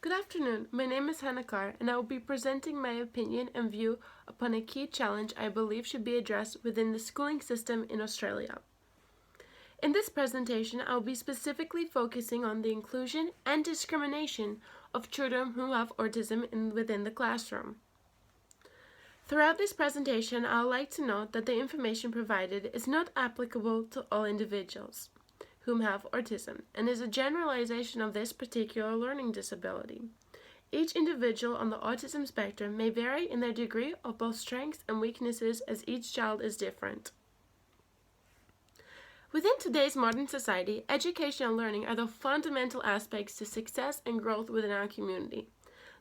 Good afternoon, my name is Hannah Carr, and I will be presenting my opinion and view upon a key challenge I believe should be addressed within the schooling system in Australia. In this presentation, I will be specifically focusing on the inclusion and discrimination of children who have autism within the classroom. Throughout this presentation, I would like to note that the information provided is not applicable to all individuals whom have autism and is a generalization of this particular learning disability. Each individual on the autism spectrum may vary in their degree of both strengths and weaknesses as each child is different. Within today's modern society, education and learning are the fundamental aspects to success and growth within our community.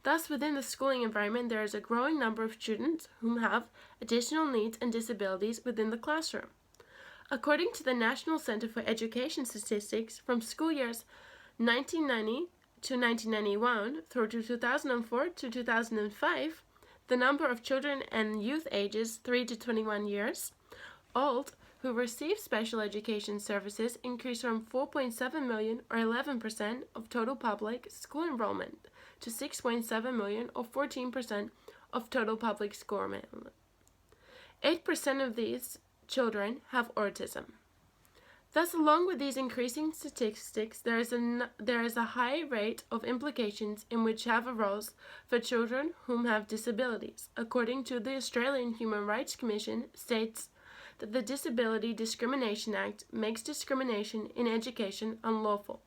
Thus, within the schooling environment, there is a growing number of students whom have additional needs and disabilities within the classroom. According to the National Center for Education Statistics, from school years 1990 to 1991 through to 2004 to 2005, the number of children and youth ages 3 to 21 years old who receive special education services increased from 4.7 million or 11% of total public school enrollment to 6.7 million or 14% of total public school enrollment. 8% of these children have autism. Thus, along with these increasing statistics, there is a high rate of implications in which have arose for children whom have disabilities. According to the Australian Human Rights Commission, states that the Disability Discrimination Act makes discrimination in education unlawful.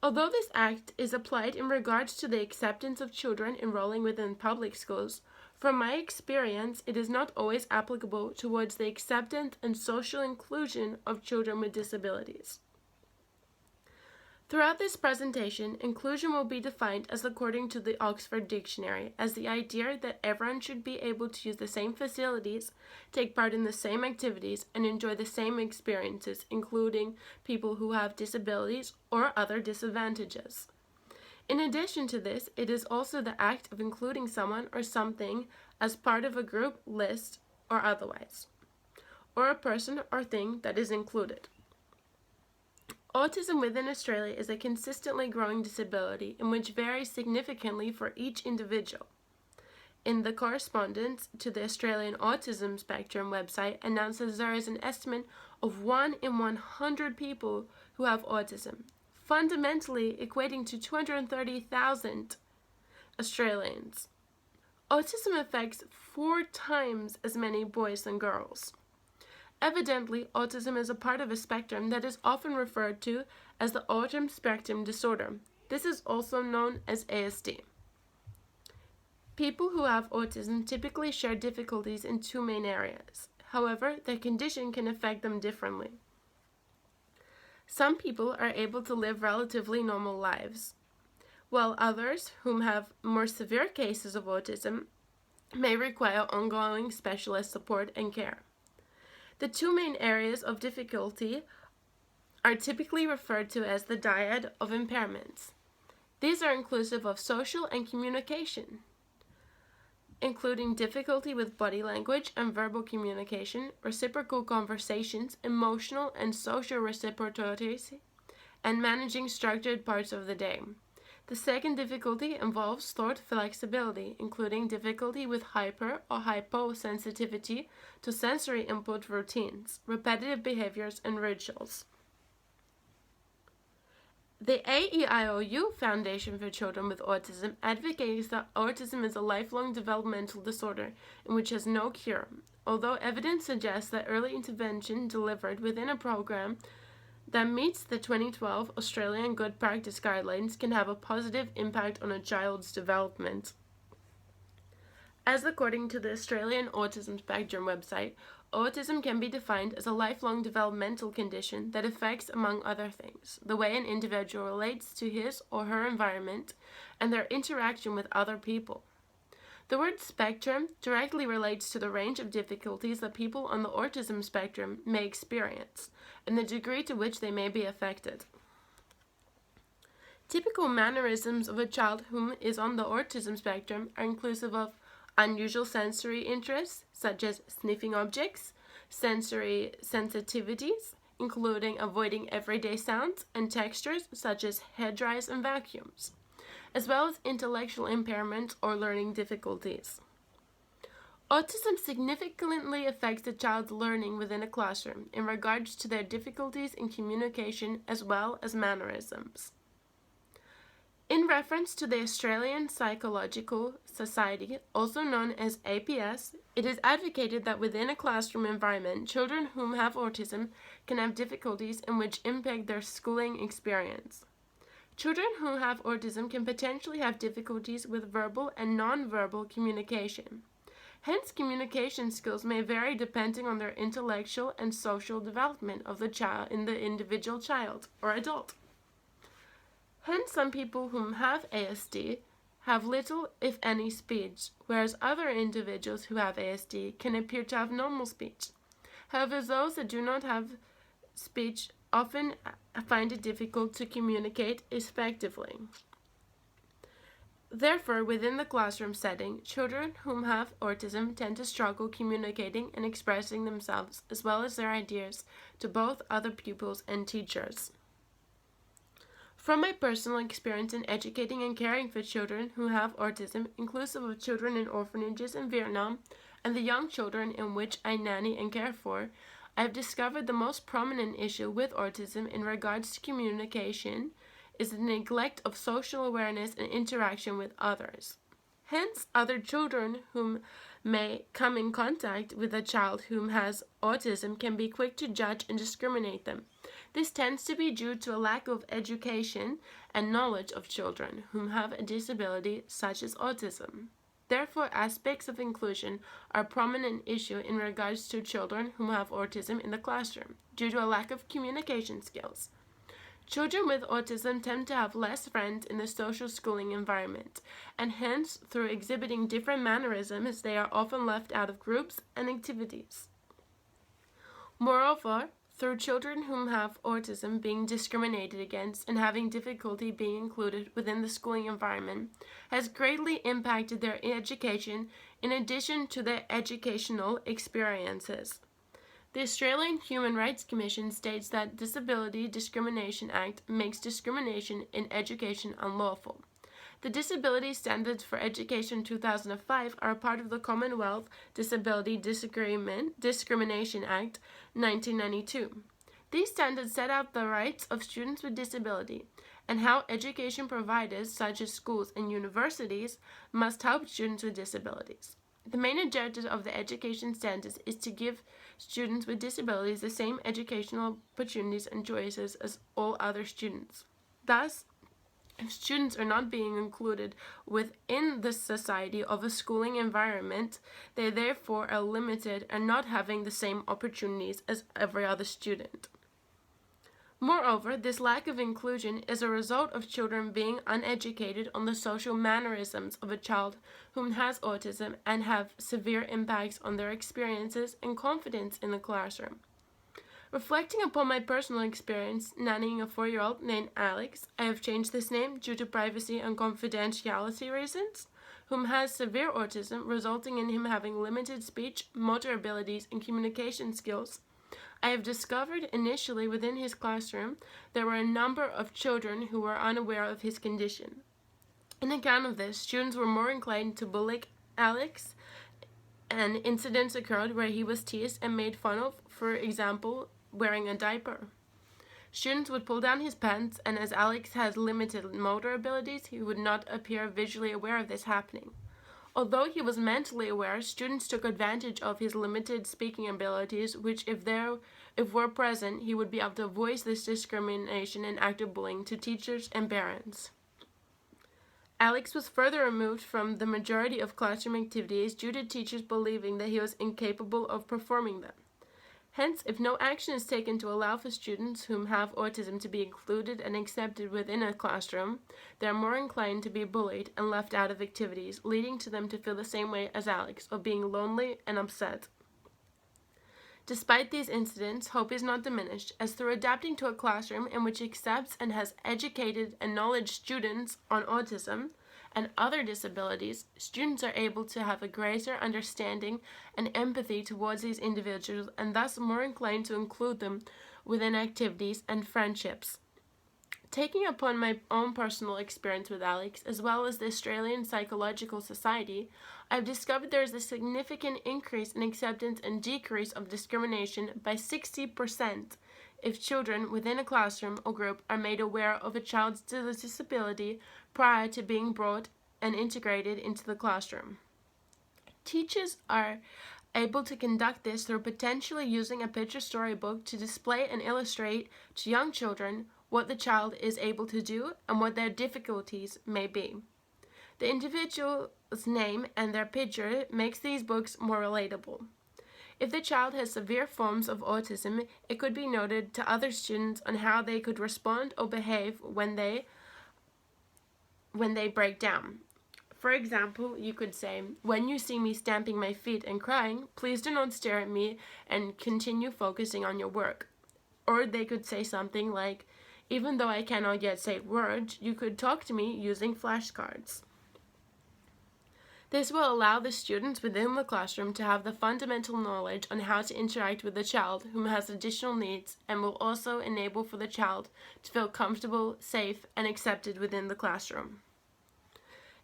Although this act is applied in regards to the acceptance of children enrolling within public schools, from my experience, it is not always applicable towards the acceptance and social inclusion of children with disabilities. Throughout this presentation, inclusion will be defined as according to the Oxford Dictionary, as the idea that everyone should be able to use the same facilities, take part in the same activities, and enjoy the same experiences, including people who have disabilities or other disadvantages. In addition to this, it is also the act of including someone or something as part of a group, list, or otherwise, or a person or thing that is included. Autism within Australia is a consistently growing disability in which varies significantly for each individual. In the correspondence to the Australian Autism Spectrum website announces there is an estimate of 1 in 100 people who have autism, fundamentally equating to 230,000 Australians. Autism affects 4 times as many boys than girls. Evidently, autism is a part of a spectrum that is often referred to as the autism spectrum disorder. This is also known as ASD. People who have autism typically share difficulties in 2 main areas. However, their condition can affect them differently. Some people are able to live relatively normal lives, while others, whom have more severe cases of autism, may require ongoing specialist support and care. The 2 main areas of difficulty are typically referred to as the dyad of impairments. These are inclusive of social and communication, including difficulty with body language and verbal communication, reciprocal conversations, emotional and social reciprocity, and managing structured parts of the day. The second difficulty involves thought flexibility, including difficulty with hyper or hyposensitivity to sensory input routines, repetitive behaviors, and rituals. The AEIOU Foundation for Children with Autism advocates that autism is a lifelong developmental disorder in which has no cure, although evidence suggests that early intervention delivered within a program that meets the 2012 Australian Good Practice Guidelines can have a positive impact on a child's development. As according to the Australian Autism Spectrum website, autism can be defined as a lifelong developmental condition that affects, among other things, the way an individual relates to his or her environment and their interaction with other people. The word spectrum directly relates to the range of difficulties that people on the autism spectrum may experience and the degree to which they may be affected. Typical mannerisms of a child whom is on the autism spectrum are inclusive of unusual sensory interests, such as sniffing objects, sensory sensitivities, including avoiding everyday sounds and textures, such as hair dryers and vacuums, as well as intellectual impairment or learning difficulties. Autism significantly affects a child's learning within a classroom in regards to their difficulties in communication as well as mannerisms. In reference to the Australian Psychological Society, also known as APS, it is advocated that within a classroom environment, children who have autism can have difficulties in which impact their schooling experience. Children who have autism can potentially have difficulties with verbal and non-verbal communication. Hence, communication skills may vary depending on their intellectual and social development of the child in the individual child or adult. Hence, some people who have ASD have little, if any, speech, whereas other individuals who have ASD can appear to have normal speech. However, those that do not have speech often find it difficult to communicate effectively. Therefore, within the classroom setting, children who have autism tend to struggle communicating and expressing themselves as well as their ideas to both other pupils and teachers. From my personal experience in educating and caring for children who have autism, inclusive of children in orphanages in Vietnam and the young children in which I nanny and care for, I have discovered the most prominent issue with autism in regards to communication is the neglect of social awareness and interaction with others. Hence, other children whom may come in contact with a child who has autism can be quick to judge and discriminate them. This tends to be due to a lack of education and knowledge of children who have a disability such as autism. Therefore, aspects of inclusion are a prominent issue in regards to children who have autism in the classroom due to a lack of communication skills. Children with autism tend to have less friends in the social schooling environment, and hence, through exhibiting different mannerisms, they are often left out of groups and activities. Moreover, through children who have autism being discriminated against and having difficulty being included within the schooling environment has greatly impacted their education in addition to their educational experiences. The Australian Human Rights Commission states that Disability Discrimination Act makes discrimination in education unlawful. The Disability Standards for Education 2005 are a part of the Commonwealth Disability Discrimination Act 1992. These standards set out the rights of students with disability and how education providers, such as schools and universities, must help students with disabilities. The main objective of the education standards is to give students with disabilities the same educational opportunities and choices as all other students. Thus, if students are not being included within the society of a schooling environment, they therefore are limited and not having the same opportunities as every other student. Moreover, this lack of inclusion is a result of children being uneducated on the social mannerisms of a child who has autism and have severe impacts on their experiences and confidence in the classroom. Reflecting upon my personal experience nannying a 4-year-old named Alex, I have changed this name due to privacy and confidentiality reasons, whom has severe autism, resulting in him having limited speech, motor abilities, and communication skills. I have discovered initially within his classroom there were a number of children who were unaware of his condition. On account of this, students were more inclined to bully Alex, and incidents occurred where he was teased and made fun of, for example, wearing a diaper. Students would pull down his pants, and as Alex has limited motor abilities, he would not appear visually aware of this happening. Although he was mentally aware, students took advantage of his limited speaking abilities, which if were present, he would be able to voice this discrimination and active bullying to teachers and parents. Alex was further removed from the majority of classroom activities due to teachers believing that he was incapable of performing them. Hence, if no action is taken to allow for students who have autism to be included and accepted within a classroom, they are more inclined to be bullied and left out of activities, leading to them to feel the same way as Alex, of being lonely and upset. Despite these incidents, hope is not diminished, as through adapting to a classroom in which accepts and has educated and knowledge students on autism and other disabilities, students are able to have a greater understanding and empathy towards these individuals and thus more inclined to include them within activities and friendships. Taking upon my own personal experience with Alex, as well as the Australian Psychological Society, I've discovered there is a significant increase in acceptance and decrease of discrimination by 60% if children within a classroom or group are made aware of a child's disability prior to being brought and integrated into the classroom. Teachers are able to conduct this through potentially using a picture storybook to display and illustrate to young children what the child is able to do and what their difficulties may be. The individual's name and their picture makes these books more relatable. If the child has severe forms of autism, it could be noted to other students on how they could respond or behave when they break down. For example, you could say, "When you see me stamping my feet and crying, please do not stare at me and continue focusing on your work." Or they could say something like, "Even though I cannot yet say words, you could talk to me using flashcards." This will allow the students within the classroom to have the fundamental knowledge on how to interact with the child who has additional needs, and will also enable for the child to feel comfortable, safe, and accepted within the classroom.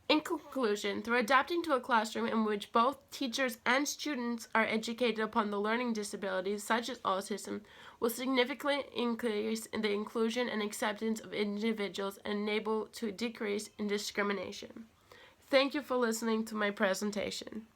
In conclusion, through adapting to a classroom in which both teachers and students are educated upon the learning disabilities such as autism, will significantly increase in the inclusion and acceptance of individuals and enable to decrease in discrimination. Thank you for listening to my presentation.